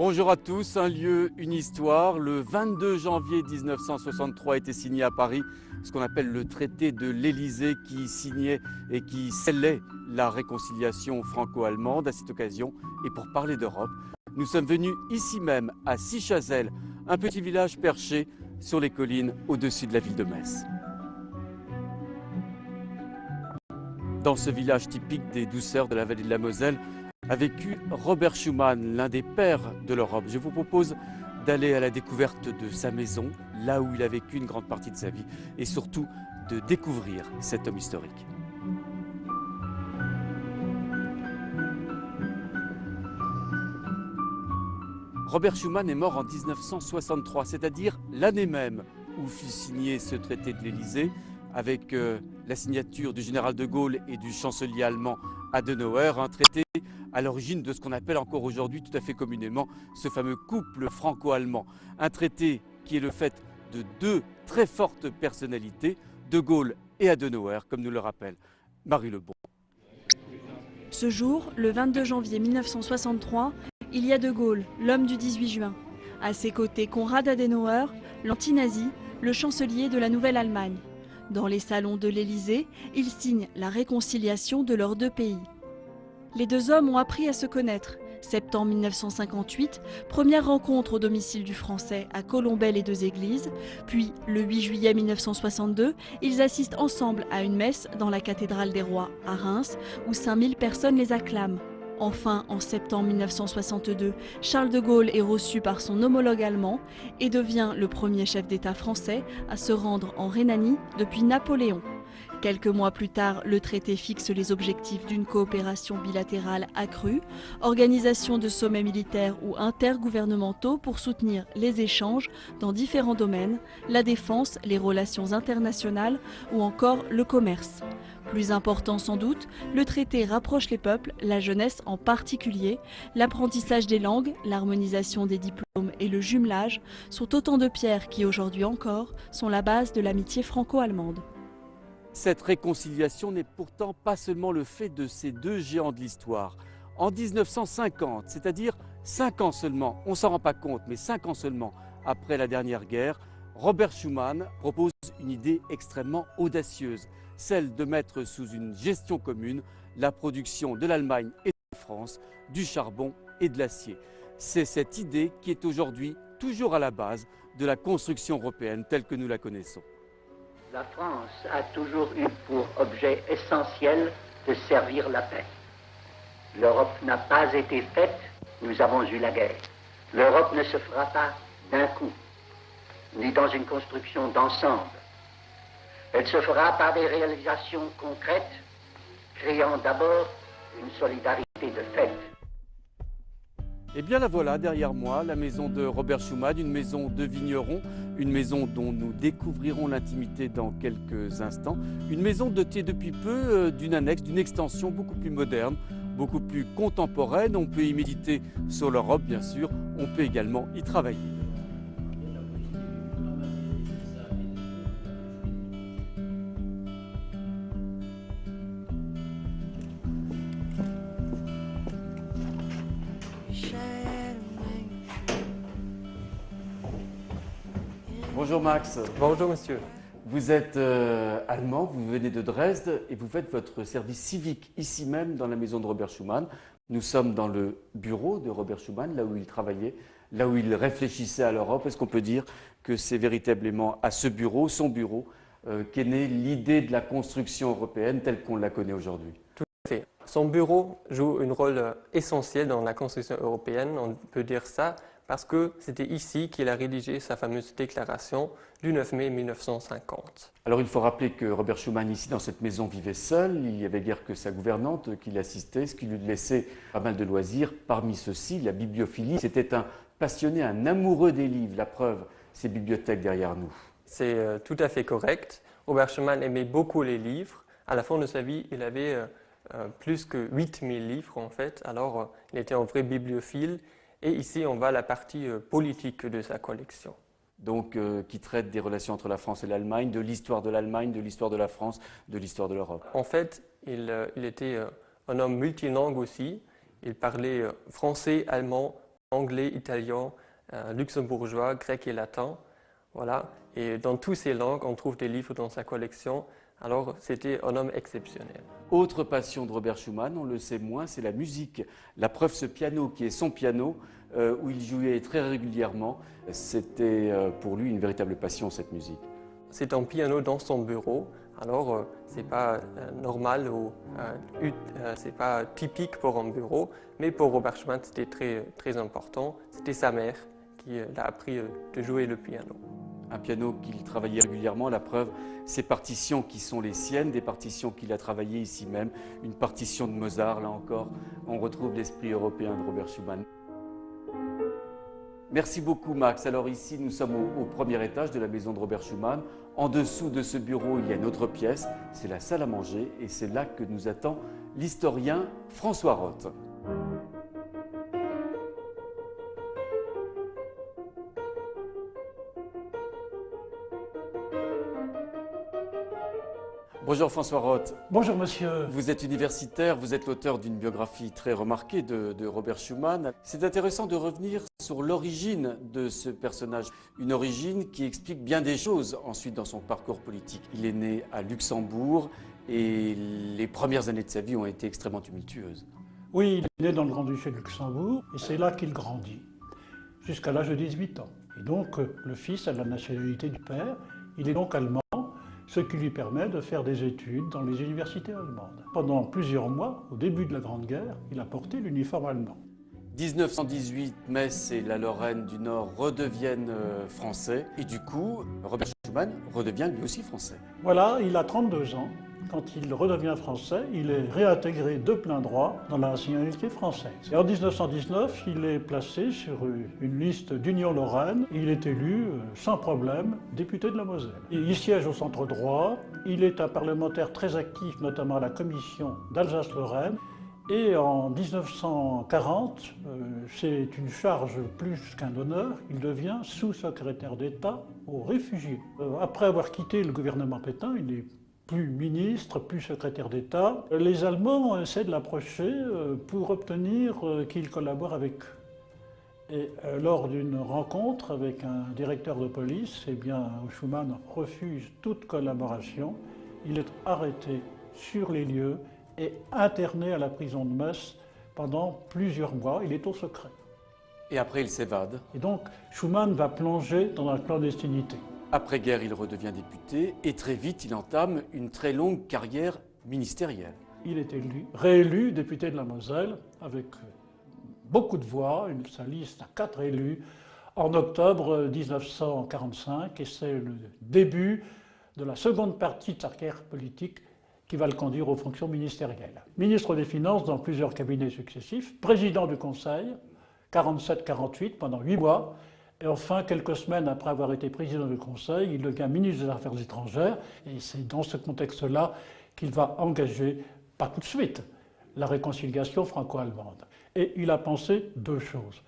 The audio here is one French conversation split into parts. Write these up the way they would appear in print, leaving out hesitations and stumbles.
Bonjour à tous, un lieu, une histoire. Le 22 janvier 1963 a été signé à Paris ce qu'on appelle le traité de l'Élysée qui signait et qui scellait la réconciliation franco-allemande. À cette occasion, et pour parler d'Europe, nous sommes venus ici même à Sichazel, un petit village perché sur les collines au-dessus de la ville de Metz. Dans ce village typique des douceurs de la vallée de la Moselle, a vécu Robert Schuman, l'un des pères de l'Europe. Je vous propose d'aller à la découverte de sa maison, là où il a vécu une grande partie de sa vie, et surtout de découvrir cet homme historique. Robert Schuman est mort en 1963, c'est-à-dire l'année même où fut signé ce traité de l'Élysée, avec la signature du général de Gaulle et du chancelier allemand Adenauer, un traité à l'origine de ce qu'on appelle encore aujourd'hui tout à fait communément ce fameux couple franco-allemand. Un traité qui est le fait de deux très fortes personnalités, de Gaulle et Adenauer, comme nous le rappelle Marie Lebon. Ce jour, le 22 janvier 1963, il y a de Gaulle, l'homme du 18 juin. À ses côtés, Konrad Adenauer, l'anti-nazi, le chancelier de la Nouvelle-Allemagne. Dans les salons de l'Élysée, ils signent la réconciliation de leurs deux pays. Les deux hommes ont appris à se connaître. Septembre 1958, première rencontre au domicile du Français à Colombey-les-Deux-Églises. Puis, le 8 juillet 1962, ils assistent ensemble à une messe dans la cathédrale des Rois à Reims, où 5000 personnes les acclament. Enfin, en septembre 1962, Charles de Gaulle est reçu par son homologue allemand et devient le premier chef d'État français à se rendre en Rhénanie depuis Napoléon. Quelques mois plus tard, le traité fixe les objectifs d'une coopération bilatérale accrue, organisation de sommets militaires ou intergouvernementaux pour soutenir les échanges dans différents domaines, la défense, les relations internationales ou encore le commerce. Plus important sans doute, le traité rapproche les peuples, la jeunesse en particulier. L'apprentissage des langues, l'harmonisation des diplômes et le jumelage sont autant de pierres qui aujourd'hui encore sont la base de l'amitié franco-allemande. Cette réconciliation n'est pourtant pas seulement le fait de ces deux géants de l'histoire. En 1950, c'est-à-dire 5 ans seulement, on ne s'en rend pas compte, mais 5 ans seulement après la dernière guerre, Robert Schuman propose une idée extrêmement audacieuse, celle de mettre sous une gestion commune la production de l'Allemagne et de la France, du charbon et de l'acier. C'est cette idée qui est aujourd'hui toujours à la base de la construction européenne telle que nous la connaissons. La France a toujours eu pour objet essentiel de servir la paix. L'Europe n'a pas été faite, nous avons eu la guerre. L'Europe ne se fera pas d'un coup, ni dans une construction d'ensemble. Elle se fera par des réalisations concrètes, créant d'abord une solidarité de fait. Et bien la voilà derrière moi, la maison de Robert Schuman, une maison de vigneron, une maison dont nous découvrirons l'intimité dans quelques instants, une maison dotée depuis peu d'une annexe, d'une extension beaucoup plus moderne, beaucoup plus contemporaine. On peut y méditer sur l'Europe bien sûr, on peut également y travailler. Bonjour Max. Bonjour monsieur. Vous êtes allemand, vous venez de Dresde et vous faites votre service civique ici même dans la maison de Robert Schuman. Nous sommes dans le bureau de Robert Schuman, là où il travaillait, là où il réfléchissait à l'Europe. Est-ce qu'on peut dire que c'est véritablement à ce bureau, son bureau, qu'est née l'idée de la construction européenne telle qu'on la connaît aujourd'hui? Tout à fait. Son bureau joue un rôle essentiel dans la construction européenne, on peut dire ça, parce que c'était ici qu'il a rédigé sa fameuse déclaration du 9 mai 1950. Alors il faut rappeler que Robert Schuman, ici dans cette maison, vivait seul. Il n'y avait guère que sa gouvernante qui l'assistait, ce qui lui laissait pas mal de loisirs. Parmi ceux-ci, la bibliophilie. C'était un passionné, un amoureux des livres. La preuve, ces bibliothèques derrière nous. C'est tout à fait correct. Robert Schuman aimait beaucoup les livres. À la fin de sa vie, il avait plus que 8000 livres en fait. Alors il était un vrai bibliophile. Et ici, on voit la partie politique de sa collection. Donc, qui traite des relations entre la France et l'Allemagne, de l'histoire de l'Allemagne, de l'histoire de la France, de l'histoire de l'Europe. En fait, il était un homme multilingue aussi. Il parlait français, allemand, anglais, italien, luxembourgeois, grec et latin. Voilà. Et dans toutes ces langues, on trouve des livres dans sa collection. Alors, c'était un homme exceptionnel. Autre passion de Robert Schumann, on le sait moins, c'est la musique. La preuve, ce piano qui est son piano, où il jouait très régulièrement, c'était pour lui une véritable passion, cette musique. C'est un piano dans son bureau, alors c'est pas normal ou c'est pas typique pour un bureau, mais pour Robert Schumann, c'était très important. C'était sa mère qui l'a appris de jouer le piano. Un piano qu'il travaillait régulièrement, la preuve, ces partitions qui sont les siennes, des partitions qu'il a travaillées ici même, une partition de Mozart, là encore, on retrouve l'esprit européen de Robert Schumann. Merci beaucoup Max. Alors ici, nous sommes au premier étage de la maison de Robert Schumann. En dessous de ce bureau, il y a une autre pièce, c'est la salle à manger, et c'est là que nous attend l'historien François Roth. Bonjour François Roth. Bonjour monsieur. Vous êtes universitaire, vous êtes l'auteur d'une biographie très remarquée de Robert Schumann. C'est intéressant de revenir sur l'origine de ce personnage, une origine qui explique bien des choses ensuite dans son parcours politique. Il est né à Luxembourg et les premières années de sa vie ont été extrêmement tumultueuses. Oui, il est né dans le Grand-Duché de Luxembourg et c'est là qu'il grandit, jusqu'à l'âge de 18 ans. Et donc le fils a la nationalité du père, il est donc allemand, ce qui lui permet de faire des études dans les universités allemandes. Pendant plusieurs mois, au début de la Grande Guerre, il a porté l'uniforme allemand. 1918, Metz et la Lorraine du Nord redeviennent français et du coup, Robert Schumann redevient lui aussi français. Voilà, il a 32 ans. Quand il redevient français, il est réintégré de plein droit dans la nationalité française. Et en 1919, il est placé sur une liste d'Union Lorraine. Il est élu sans problème député de la Moselle. Il siège au centre droit. Il est un parlementaire très actif, notamment à la commission d'Alsace-Lorraine. Et en 1940, c'est une charge plus qu'un honneur, il devient sous-secrétaire d'État aux réfugiés. Après avoir quitté le gouvernement Pétain, il n'est plus ministre, plus secrétaire d'État. Les Allemands essaient de l'approcher pour obtenir qu'il collabore avec eux. Et lors d'une rencontre avec un directeur de police, eh bien, Schumann refuse toute collaboration. Il est arrêté sur les lieux et interné à la prison de Metz pendant plusieurs mois. Il est au secret. Et après, il s'évade. Et donc, Schumann va plonger dans la clandestinité. Après-guerre, il redevient député et très vite, il entame une très longue carrière ministérielle. Il est réélu député de la Moselle avec beaucoup de voix, sa liste a 4 élus, en octobre 1945, et c'est le début de la seconde partie de sa carrière politique qui va le conduire aux fonctions ministérielles. Ministre des Finances dans plusieurs cabinets successifs, président du Conseil, 47-48 pendant 8 mois, et enfin, quelques semaines après avoir été président du Conseil, il devient ministre des Affaires étrangères, et c'est dans ce contexte-là qu'il va engager, pas tout de suite, la réconciliation franco-allemande. Et il a pensé 2 choses.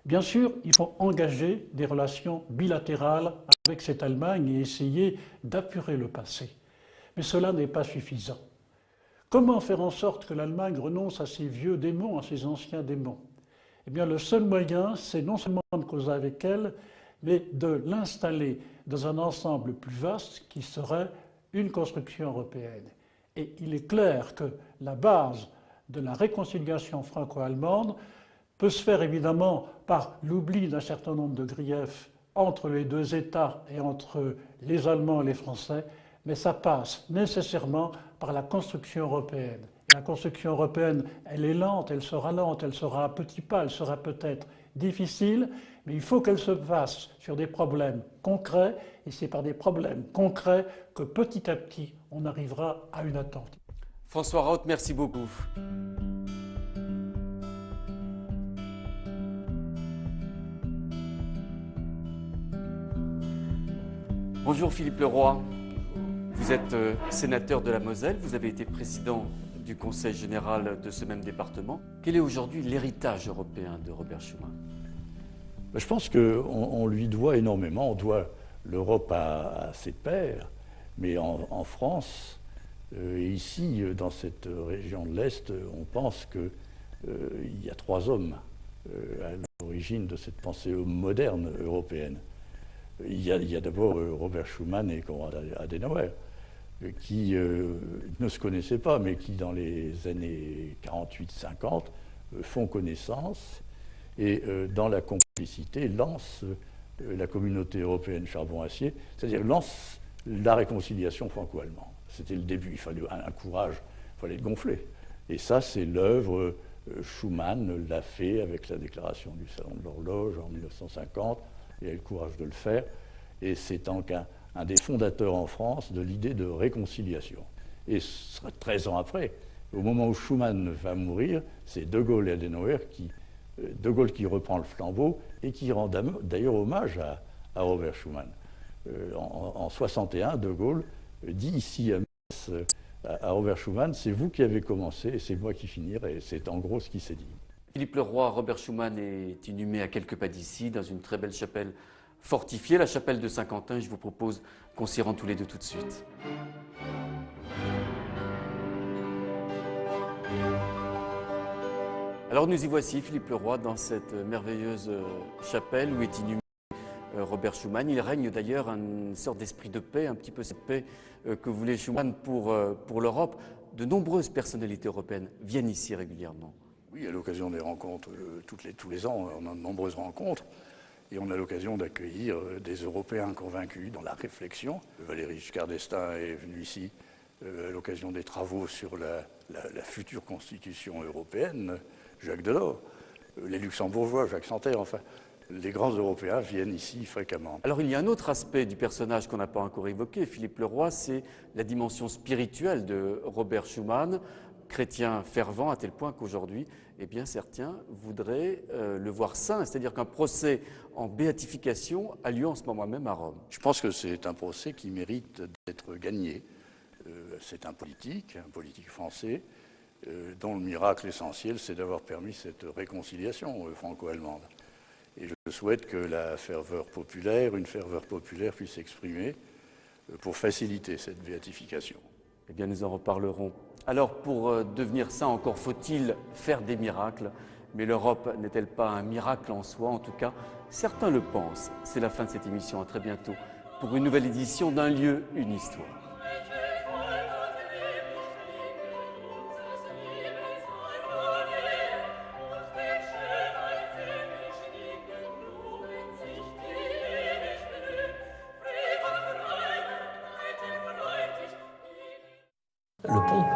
Bien sûr, il faut engager des relations bilatérales avec cette Allemagne et essayer d'apurer le passé. Mais cela n'est pas suffisant. Comment faire en sorte que l'Allemagne renonce à ses vieux démons, à ses anciens démons ? Eh bien, le seul moyen, c'est non seulement de causer avec elle, mais de l'installer dans un ensemble plus vaste qui serait une construction européenne. Et il est clair que la base de la réconciliation franco-allemande peut se faire évidemment par l'oubli d'un certain nombre de griefs entre les 2 États et entre les Allemands et les Français, mais ça passe nécessairement par la construction européenne. La construction européenne, elle est lente, elle sera à petits pas, elle sera peut-être difficile, mais il faut qu'elle se fasse sur des problèmes concrets, et c'est par des problèmes concrets que petit à petit, on arrivera à une attente. François Roth, merci beaucoup. Bonjour Philippe Leroy, vous êtes sénateur de la Moselle, vous avez été président du Conseil général de ce même département. Quel est aujourd'hui l'héritage européen de Robert Schumann? Je pense qu'on lui doit énormément. On doit l'Europe à ses pairs, mais en France, et ici, dans cette région de l'Est, on pense qu'il y a 3 hommes à l'origine de cette pensée moderne européenne. Il y a d'abord Robert Schuman et Konrad Adenauer, qui ne se connaissaient pas, mais qui, dans les années 48-50, font connaissance et, dans la complicité, lancent la communauté européenne charbon-acier, c'est-à-dire lancent la réconciliation franco-allemande. C'était le début, il fallait un courage, il fallait le gonfler. Et ça, c'est l'œuvre, Schuman l'a fait avec la déclaration du Salon de l'Horloge en 1950, il a eu le courage de le faire, et c'est donc un des fondateurs en France de l'idée de réconciliation. Et ce sera 13 ans après, au moment où Schuman va mourir, c'est De Gaulle et Adenauer De Gaulle qui reprend le flambeau et qui rend d'ailleurs hommage à Robert Schuman. En 61, De Gaulle dit ici à Metz à Robert Schuman, c'est vous qui avez commencé et c'est moi qui finirai. C'est en gros ce qui s'est dit. Philippe Leroy, Robert Schuman est inhumé à quelques pas d'ici, dans une très belle chapelle fortifiée, la chapelle de Saint-Quentin. Je vous propose qu'on s'y rende tous les deux tout de suite. Alors nous y voici, Philippe Leroy, dans cette merveilleuse chapelle où est inhumé Robert Schuman. Il règne d'ailleurs une sorte d'esprit de paix, un petit peu cette paix que voulait Schuman pour l'Europe. De nombreuses personnalités européennes viennent ici régulièrement. Oui, à l'occasion des rencontres, tous les ans, on a de nombreuses rencontres, et on a l'occasion d'accueillir des Européens convaincus dans la réflexion. Valéry Giscard d'Estaing est venu ici à l'occasion des travaux sur la future constitution européenne, Jacques Delors, les Luxembourgeois, Jacques Santer, enfin, les grands Européens viennent ici fréquemment. Alors il y a un autre aspect du personnage qu'on n'a pas encore évoqué, Philippe Leroy, c'est la dimension spirituelle de Robert Schuman, chrétien fervent à tel point qu'aujourd'hui, eh bien, certains voudraient le voir saint, c'est-à-dire qu'un procès en béatification a lieu en ce moment même à Rome. Je pense que c'est un procès qui mérite d'être gagné. C'est un politique français, dont le miracle essentiel, c'est d'avoir permis cette réconciliation franco-allemande. Et je souhaite que une ferveur populaire puisse s'exprimer pour faciliter cette béatification. Eh bien, nous en reparlerons. Alors, pour devenir saint, encore faut-il faire des miracles. Mais l'Europe n'est-elle pas un miracle en soi? En tout cas, certains le pensent. C'est la fin de cette émission. À très bientôt pour une nouvelle édition d'Un lieu, une histoire. Le pont